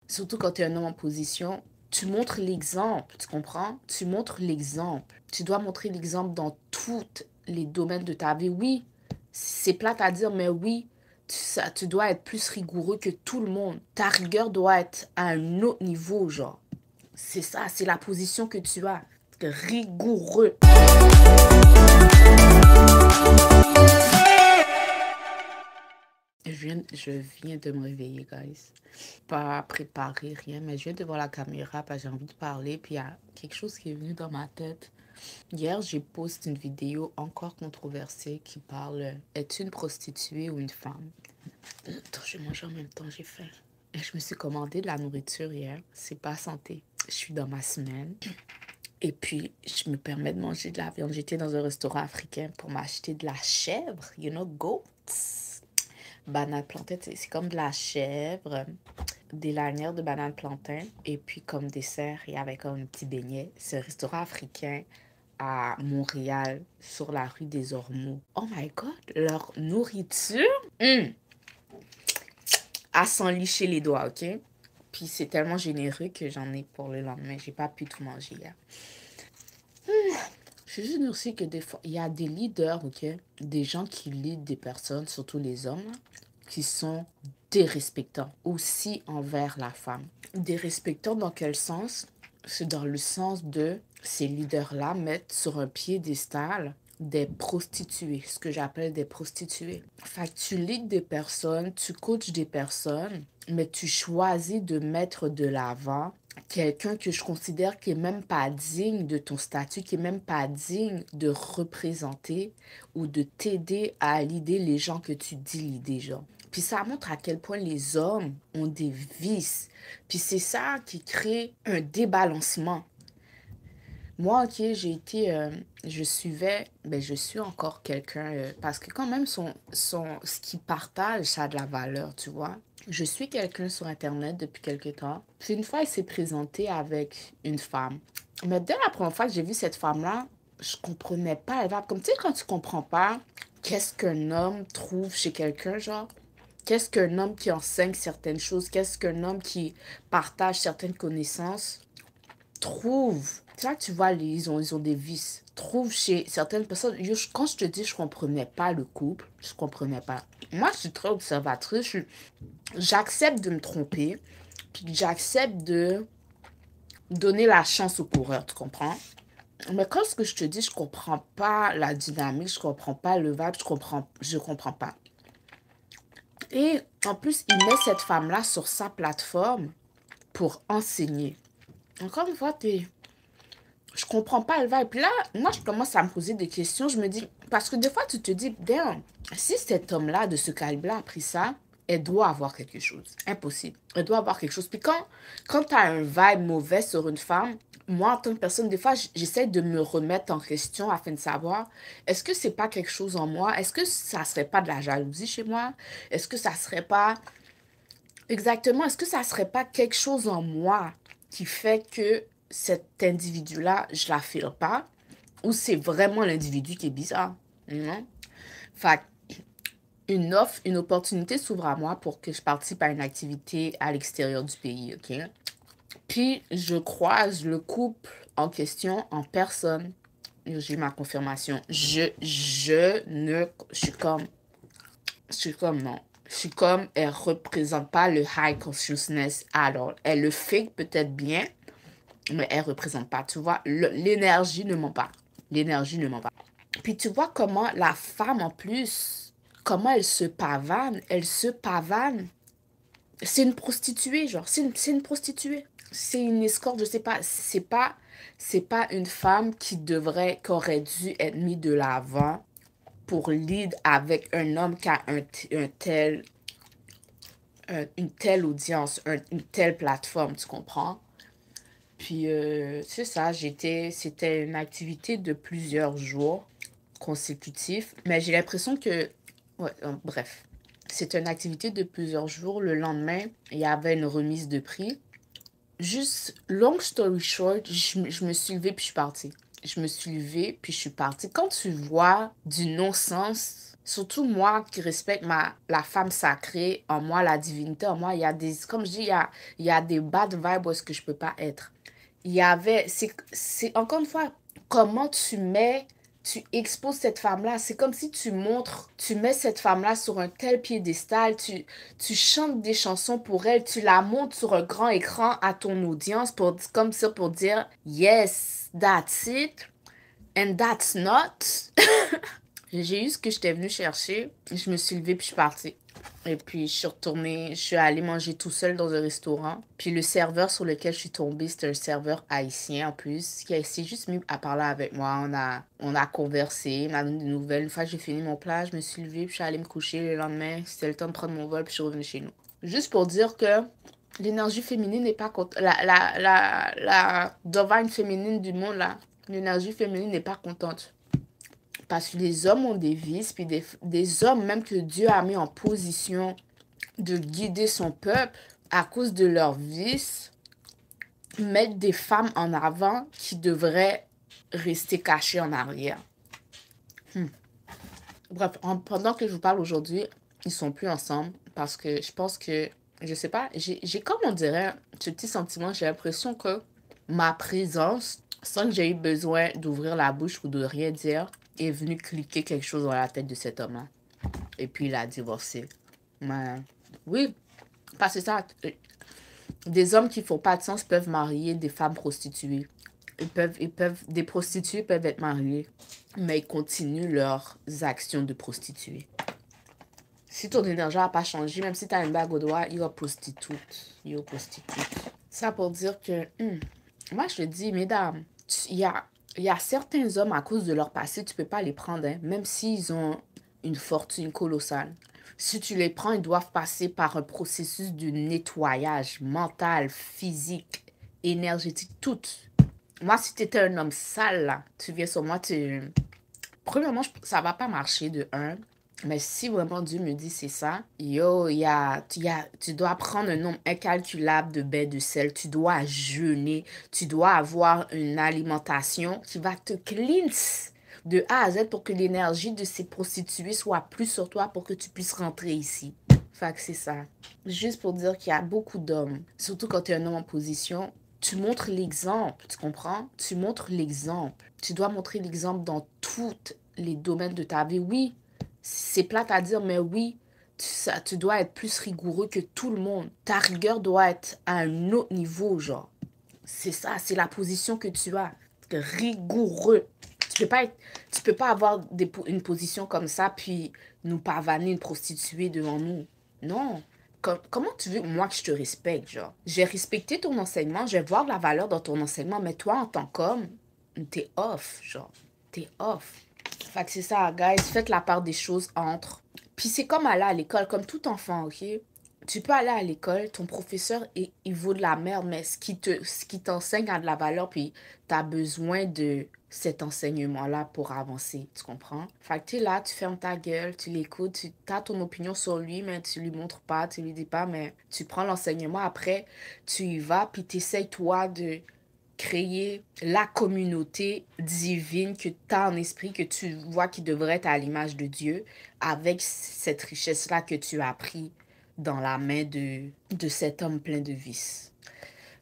Surtout quand tu es un homme en position, tu montres l'exemple, tu comprends? Tu montres l'exemple. Tu dois montrer l'exemple dans tous les domaines de ta vie. Oui, c'est plate à dire, mais oui, tu dois être plus rigoureux que tout le monde. Ta rigueur doit être à un autre niveau, genre. C'est ça, c'est la position que tu as. Rigoureux. Je viens de me réveiller, guys. Pas préparé, rien, mais je viens de voir la caméra parce que j'ai envie de parler. Puis il y a quelque chose qui est venu dans ma tête. Hier, j'ai posté une vidéo encore controversée qui parle es-tu une prostituée ou une femme? Attends, je mange en même temps, j'ai faim. Et je me suis commandé de la nourriture hier. C'est pas santé. Je suis dans ma semaine. Et puis, je me permets de manger de la viande. J'étais dans un restaurant africain pour m'acheter de la chèvre, you know, goats. Banane plantain, c'est comme de la chèvre, des lanières de banane plantain. Et puis, comme dessert, il y avait comme un petit beignet. C'est un restaurant africain à Montréal, sur la rue des Ormeaux. Oh my God, leur nourriture, à s'en licher les doigts, ok? Puis c'est tellement généreux que j'en ai pour le lendemain. J'ai pas pu tout manger hier. Je veux juste dire aussi que des fois, il y a des leaders, ok? Des gens qui leadent des personnes, surtout les hommes, qui sont dérespectants aussi envers la femme. Dérespectants dans quel sens? C'est dans le sens de ces leaders-là mettent sur un piédestal des prostituées, ce que j'appelle des prostituées. Fait que tu leads des personnes, tu coaches des personnes, mais tu choisis de mettre de l'avant quelqu'un que je considère qui est même pas digne de ton statut, qui est même pas digne de représenter ou de t'aider à leader les gens que tu dis leader, genre. Puis ça montre à quel point les hommes ont des vices. Puis c'est ça qui crée un débalancement. Moi, ok, je suivais, ben je suis encore quelqu'un, parce que quand même, ce qu'il partage, ça a de la valeur, tu vois. Je suis quelqu'un sur Internet depuis quelque temps. Puis une fois, il s'est présenté avec une femme. Mais dès la première fois que j'ai vu cette femme-là, je comprenais pas. Elle va comme, tu sais, quand tu comprends pas qu'est-ce qu'un homme trouve chez quelqu'un, genre, qu'est-ce qu'un homme qui enseigne certaines choses, qu'est-ce qu'un homme qui partage certaines connaissances, trouve. C'est là que tu vois, ils ont des vices. Trouve chez certaines personnes. Quand je te dis, je comprenais pas le couple, je comprenais pas. Moi, je suis très observatrice. J'accepte de me tromper. Puis j'accepte de donner la chance au coureur, tu comprends? Mais quand ce que je te dis, je comprends pas la dynamique, je comprends pas le vibe, je comprends pas. Et en plus, il met cette femme-là sur sa plateforme pour enseigner. Encore une fois, je comprends pas le vibe. Puis là, moi, je commence à me poser des questions. Je me dis, parce que des fois, tu te dis, damn, si cet homme-là de ce calibre-là a pris ça, elle doit avoir quelque chose. Impossible. Elle doit avoir quelque chose. Puis quand tu as un vibe mauvais sur une femme, moi, en tant que personne, des fois, j'essaie de me remettre en question afin de savoir, est-ce que c'est pas quelque chose en moi? Est-ce que ça serait pas de la jalousie chez moi? Est-ce que ça serait pas... Exactement, est-ce que ça serait pas quelque chose en moi qui fait que cet individu-là, je la file pas? Ou c'est vraiment l'individu qui est bizarre? Non? Fait une offre, une opportunité s'ouvre à moi pour que je participe à une activité à l'extérieur du pays, ok? Puis, je croise le couple en question en personne. J'ai eu ma confirmation. Je suis comme, non. Je suis comme, elle représente pas le high consciousness. Alors, elle le fait peut-être bien, mais elle représente pas. Tu vois, l'énergie ne ment pas. L'énergie ne ment pas. Puis tu vois comment la femme, en plus, comment elle se pavane. Elle se pavane. C'est une prostituée, genre. C'est une prostituée. C'est une escorte, je sais pas. C'est pas une femme qui aurait dû être mise de l'avant pour lead avec un homme qui a une telle audience, une telle plateforme, tu comprends? Puis, c'est ça, c'était une activité de plusieurs jours consécutifs, mais j'ai l'impression que, ouais, bref, c'était une activité de plusieurs jours. Le lendemain, il y avait une remise de prix. Juste, long story short, je me suis levée puis je suis partie. Je me suis levée puis je suis partie. Quand tu vois du non-sens Surtout moi qui respecte la femme sacrée, en moi, la divinité, en moi, il y a des, comme je dis, il y a des bad vibes où est-ce que je peux pas être. Il y avait, c'est encore une fois, comment tu exposes cette femme-là. C'est comme si tu mets cette femme-là sur un tel piédestal, tu chantes des chansons pour elle, tu la montres sur un grand écran à ton audience, comme ça pour dire, yes, that's it, and that's not. J'ai eu ce que j'étais venue chercher. Je me suis levée puis je suis partie. Et puis je suis retournée, je suis allée manger tout seul dans un restaurant. Puis le serveur sur lequel je suis tombée, c'était un serveur haïtien en plus, qui s'est juste mis à parler avec moi. On a conversé, il m'a donné des nouvelles. Une fois que j'ai fini mon plat, je me suis levée puis je suis allée me coucher le lendemain. C'était le temps de prendre mon vol puis je suis revenue chez nous. Juste pour dire que l'énergie féminine n'est pas contente. La divine féminine du monde, là, l'énergie féminine n'est pas contente. Parce que les hommes ont des vices, puis des hommes même que Dieu a mis en position de guider son peuple à cause de leurs vices, mettent des femmes en avant qui devraient rester cachées en arrière. Bref, pendant que je vous parle aujourd'hui, ils sont plus ensemble parce que je pense que, je sais pas, j'ai comme on dirait ce petit sentiment, j'ai l'impression que ma présence, sans que j'ai eu besoin d'ouvrir la bouche ou de rien dire, est venue cliquer quelque chose dans la tête de cet homme-là. Et puis il a divorcé. Mais, oui, parce que ça, des hommes qui font pas de sens peuvent marier des femmes prostituées. Des prostituées peuvent être mariées, mais ils continuent leurs actions de prostituées. Si ton énergie n'a pas changé, même si tu as une bague au doigt, you're a prostitute. You're a prostitute. Ça pour dire que, moi je te dis, mesdames, il y a certains hommes, à cause de leur passé, tu peux pas les prendre, hein, même s'ils ont une fortune colossale. Si tu les prends, ils doivent passer par un processus de nettoyage mental, physique, énergétique, tout. Moi, si tu étais un homme sale, là, tu viens sur moi, premièrement, ça va pas marcher de un. Mais si vraiment Dieu me dit c'est ça, yo, tu dois prendre un nombre incalculable de bains de sel, tu dois jeûner, tu dois avoir une alimentation qui va te cleanse de A à Z pour que l'énergie de ces prostituées soit plus sur toi pour que tu puisses rentrer ici. Fait que c'est ça. Juste pour dire qu'il y a beaucoup d'hommes, surtout quand tu es un homme en position, tu montres l'exemple, tu comprends? Tu montres l'exemple. Tu dois montrer l'exemple dans tous les domaines de ta vie. Oui, c'est plate à dire, mais oui, tu dois être plus rigoureux que tout le monde. Ta rigueur doit être à un autre niveau, genre. C'est ça, c'est la position que tu as. Rigoureux. Tu peux pas avoir une position comme ça, puis nous pavaner une prostituée devant nous. Non. Comment tu veux, moi, que je te respecte, genre? J'ai respecté ton enseignement, je vais voir la valeur dans ton enseignement, mais toi, en tant qu'homme, t'es off, genre. T'es off. Fait que c'est ça, guys. Faites la part des choses entre. Puis c'est comme aller à l'école, comme tout enfant, ok? Tu peux aller à l'école, ton professeur, il vaut de la merde, mais ce qui t'enseigne a de la valeur, puis t'as besoin de cet enseignement-là pour avancer, tu comprends? Fait que tu es là, tu fermes ta gueule, tu l'écoutes, tu as ton opinion sur lui, mais tu lui montres pas, tu lui dis pas, mais tu prends l'enseignement, après, tu y vas, puis tu essaies, toi, de créer la communauté divine que tu as en esprit, que tu vois qui devrait être à l'image de Dieu, avec cette richesse-là que tu as pris dans la main de cet homme plein de vices.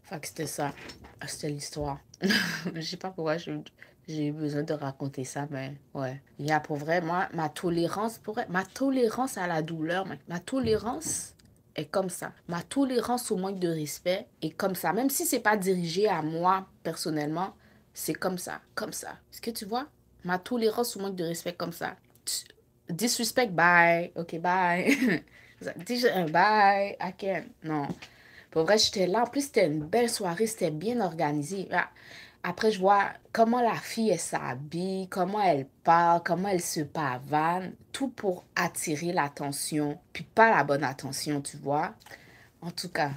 Fait que c'était ça. C'était l'histoire. Je sais pas pourquoi j'ai eu besoin de raconter ça, mais ouais. Il y a pour vrai, moi, ma tolérance à la douleur, ma tolérance est comme ça. Ma tolérance au manque de respect est comme ça. Même si c'est pas dirigé à moi personnellement, c'est comme ça. Comme ça. Est-ce que tu vois? Ma tolérance au manque de respect comme ça. Disrespect, bye. Ok, bye. Bye. I can't. Non. Pour vrai, j'étais là. En plus, c'était une belle soirée. C'était bien organisé. Après, je vois comment la fille, elle s'habille, comment elle parle, comment elle se pavane. Tout pour attirer l'attention. Puis pas la bonne attention, tu vois. En tout cas,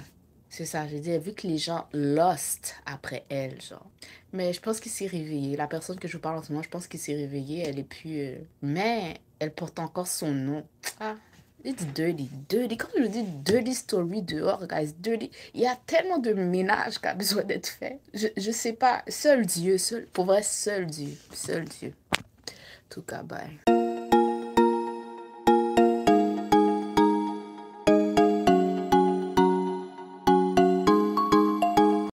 c'est ça. J'ai dit, vu que les gens lost après elle, genre. Mais je pense qu'il s'est réveillé. La personne que je vous parle en ce moment, je pense qu'il s'est réveillé. Elle est plus... Mais elle porte encore son nom. Ah. It's dirty, dirty. Quand je dis dirty story dehors, guys, dirty. Il y a tellement de ménage qui a besoin d'être fait. Je sais pas. Seul Dieu, pour vrai, seul Dieu. Seul Dieu. En tout cas, bye.